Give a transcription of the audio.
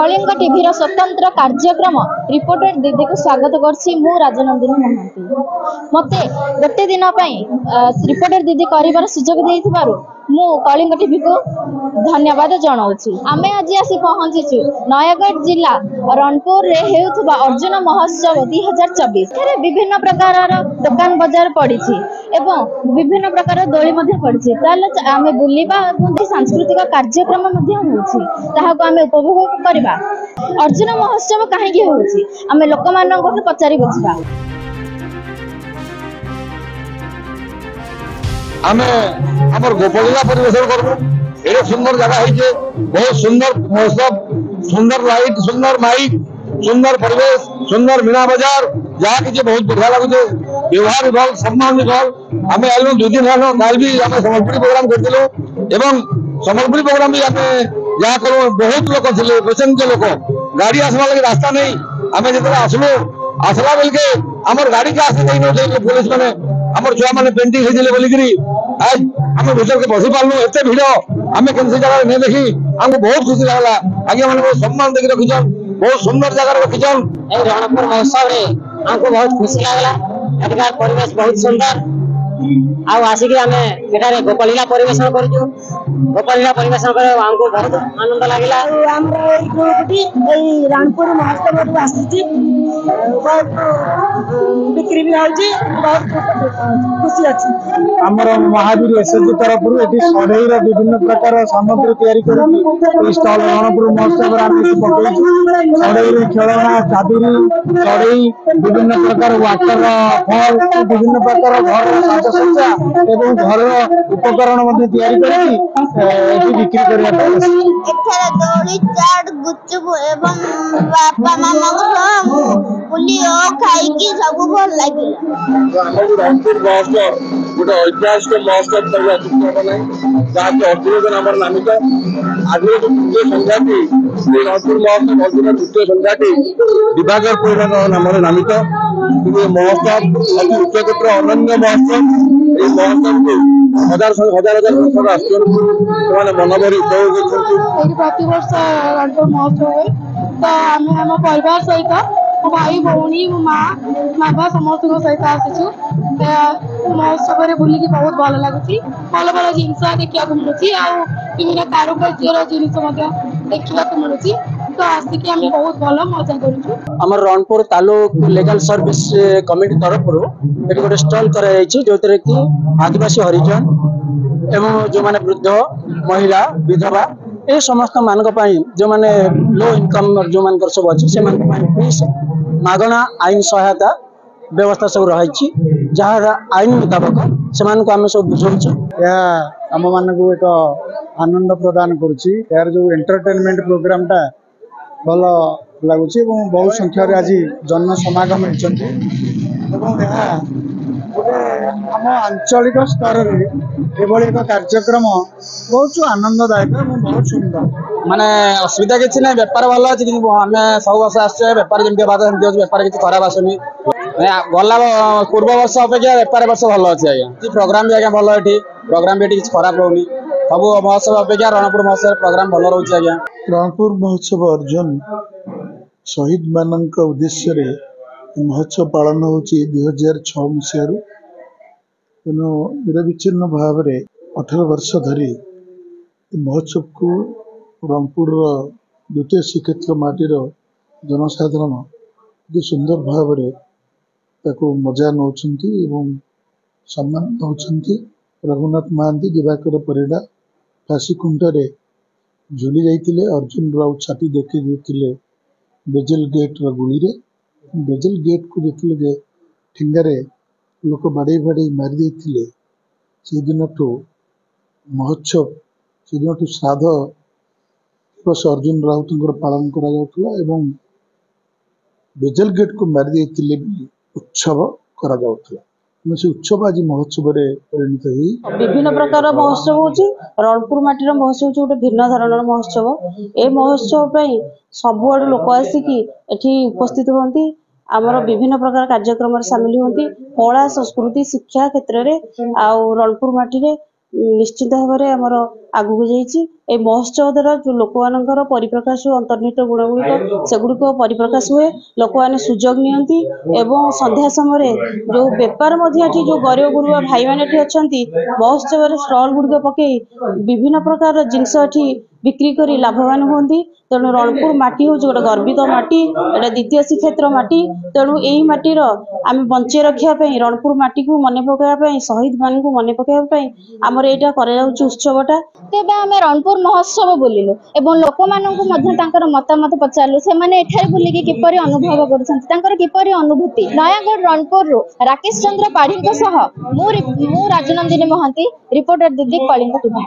Kalinga TV स्वतंत्र कार्यक्रम reporter दीदी को स्वागत करछि मु राजनंदिनी महांती। मते गोटे दिन रिपोर्टर दीदी कर सुजोग देइथिबारु मु कलिंग टीवी को धन्यवाद जनाऊँ। आमे आज आसी पहुंचीचु नयगढ़ जिला रणपुर रे हेउथबा अर्जुन महोत्सव 2024। एथे विभिन्न प्रकार दुकान बाजार पड़ी एवं विभिन्न प्रकार दोली मध्ये पड़ी। ताले आमे बुलिबा सांस्कृतिक कार्यक्रम मध्ये होउछि ताहाको आमे उपभोग करबा। अर्जुन महोत्सव काहेकि होउछि आमे लोक माननको पचारि बुझिबा। आमे हमर गोपलिया परिवेशन करबो। एरे सुंदर जगह है जे बहुत सुंदर महोत्सव, सुंदर लाइट, सुंदर माइक, सुंदर परिवेश, सुंदर मीना बाजार जहाँ कि बहुत बढ़िया लगुचे। व्यवहार भी भल, सम्मान भी भल। आमे आइलो 2 दिन हेलो काल भी आमे सम्बलपुरी प्रोग्राम करथिलो एवं सम्बलपुरी प्रोग्राम भी आमे जहाँ करो बहुत लोक थिले, पेशेंट के लोक गाड़ी आसवा लगे रास्ता नहीं। आमे जते आसलो आसला बेलके हमर गाड़ी के आसे नहीं न पुलिस माने हमर छुआ माने पेंटिंग हेजिले बोलिकरी आज हमें भीतर के बसी पालनु। एते भिड़ आमे केनसी जगह नहीं देखी हमको बहुत खुशी लागला। आगे माने सम्मान देके रखिछन, बहुत सुंदर जगह रखिछन। ए रणपुर महोत्सव रे हमको बहुत खुशी लागला। एतकार परिवेश बहुत सुंदर आउ आसिक आमे एटारे गोपालीला परिवेशन करजु। गोपालीला परिवेशन करे हमको बहुत आनंद लागिला। हमरा एक ग्रुपटी ए रणपुर महोत्सव रे आसीची बहुत बिक्री भी होची, बहुत खुशी अछि। हमर महावीर एसएसजी तरफ रु एटी सढेई रे विभिन्न प्रकार सामग्री तयारी करी स्टॉल रणपुर महोत्सव रे आमे पकेई। सढेई रे खेलना, चादरी, सढेई, विभिन्न प्रकार वाटर फल, विभिन्न प्रकार घर सज्जा एवं घर उपकरण मध्ये तयारी करी एटी बिक्री करबा। एथरे दौड़ी चाट गुचुप एवं बापा मामा को बुली ओ खाई की सब भल लागिला। हमर रणपुर महोत्सव गोटे ऐतिहासिक महोत्सव तरिया चित्र बनाई जहाँ कि अर्जुन नाम नामित। आज जो द्वितीय संध्याटी रणपुर महोत्सव अर्जुन द्वितीय संध्याटी विभाग नाम नामित। महोत्सव अति उच्चकोटर अनन्य महोत्सव। ये महोत्सव को हजार हजार लोक आसने मनभरी उपभोग कर प्रति वर्ष रणपुर महोत्सव है तो आम आम परिवार सहित मो भाई भौणी मो माँ बाबा समस्त सहित आसीचु। महोत्सव बुलिकी बहुत भल लगुच। भल भल जिनस देखा मिलूँ आ विभिन्न कारुकार्यर जिनस देखा मिलूँ तो आसिक आम बहुत भल मजा करूँ। हमर Ranpur taluk legal service committee तरफ ये गोटे स्टॉल कर जो कि आदिवासी हरिजन एवं जो माने वृद्ध महिला विधवा ये समस्त मान जो माने लो इनकम जो मान सब अच्छे से मागणा आईन सहायता व्यवस्था सब रही जहाँ आईन मुताबक से आम सब बुझाऊँ। आम मान को एक आनंद प्रदान करुच्ची। यार जो एंटरटेनमेंट प्रोग्राम टा भल लगुच बहुत संख्यार आज जन समागम होती। आम आंचलिक स्तर में एक कार्यक्रम बहुत आनंददायक बहुत सुंदर। माने असुविधा किसी ना बेपार भल अच्छे कि आम सब वर्ष आसे बेपार जमी बेपार किसी खराब आसनी। गला पूर्व वर्ष अपेक्षा बेपार वर्ष भल अच्छे आज्ञा प्रोग्राम भी आज्ञा भल ये प्रोग्राम भी किसी खराब रोनी सब महोत्सव अपेक्षा रणपुर महोत्सव प्रोग्राम भल रोचे आज्ञा। रणपुर महोत्सव अर्जुन शहीद मान उद्देश्य महोत्सव पालन हो 2006 मसीह तेणु निरविच्छिन्न भाव 18 वर्ष धरी महोत्सव को रणपुर द्वितीय श्रीक्षेत्र माटीर जनसाधारण अति सुंदर भाव मजा नौ सम्मान नौ। रघुनाथ महांती दिवाकर परिडा फाँसी खुंटे झुली जाते अर्जुन राव छाती देखी देते बेजल गेट गुड़ी रे। बेजल गेट को जिते ठिंगारे लोक बाड़े बाड़े मारी से दिन महोत्सव से दिन श्राद्ध दिवस अर्जुन राउत पालन करा बेजल गेट को मारी उत्सव करा से उत्सव आज महोत्सव परिणत हो विभिन्न प्रकार महोत्सव होची। रणपुर माटीर महोत्सव गोटे भिन्न धरण महोत्सव। ए महोत्सव सबुआड़ लोक आसिकी एठी उपस्थित होती आमर विभिन्न प्रकार कार्यक्रम सामिल होती। कला संस्कृति शिक्षा क्षेत्र में आउ रणपुर माटी निश्चित भाव में आमर आगू जाइए এই ମହୋତ୍ସବ ଦ୍ୱାରା ଯୋଉ ଲୋକମାନଙ୍କର ପରିପ୍ରକାଶ ଅନ୍ତର୍ନିହିତ ଗୁଣଗୁଡ଼ିକ ସେଗୁଡ଼ିକ ପରିପ୍ରକାଶ ହୁଏ, ଲୋକମାନେ ସୁଯୋଗ ନିଅନ୍ତି ଏବଂ ସନ୍ଧ୍ୟା ସମୟରେ ଯୋଉ ବେପାର ମଧ୍ୟ ଏଠି ଯୋଉ ଗରିବ ଗୁରୁବା ଭାଇମାନେ ଏଠି ଅଛନ୍ତି ମହୋତ୍ସବରେ ଷ୍ଟଲ୍ ଗୁଡ଼ିକ ପକେଇ ବିଭିନ୍ନ ପ୍ରକାର ଜିନିଷ ଏଠି ବିକ୍ରି କରି ଲାଭବାନ ହୁଅନ୍ତି। ତେଣୁ ରଣପୁର ମାଟି ହେଉଛି ଗୋଟେ ଗର୍ବିତ ମାଟି, ଏଇଟା ଦ୍ୱିତୀୟ ଶ୍ରୀକ୍ଷେତ୍ର ମାଟି। ତେଣୁ ଏହି ମାଟିର ଆମେ ବଞ୍ଚେଇ ରଖିବା ପାଇଁ ରଣପୁର ମାଟିକୁ ମନେ ପକାଇବା ପାଇଁ ଶହୀଦ ମାନଙ୍କୁ ମନେ ପକାଇବା ପାଇଁ ଆମର ଏଇଟା କରାଯାଉଛି ଉତ୍ସବଟା। ତେବେ ଆମେ ରଣପୁର ମହୋତ୍ସବ ବୁଲିଲୁ ଏବଂ ଲୋକମାନଙ୍କୁ ମଧ୍ୟ ତାଙ୍କର ମତାମତ ପଚାରିଲୁ, ସେମାନେ ଏଠାରେ ବୁଲିକି କିପରି ଅନୁଭବ କରୁଛନ୍ତି, ତାଙ୍କର କିପରି ଅନୁଭୂତି। ନୟାଗଡ଼ ରଣପୁରରୁ ରାକେଶ ଚନ୍ଦ୍ର ପାଢ଼ୀଙ୍କ ସହ ମୁଁ ରାଜନନ୍ଦିନୀ ମହାନ୍ତି, ରିପୋର୍ଟର ଦିଦି କଳିଙ୍ଗ ଟିଭି।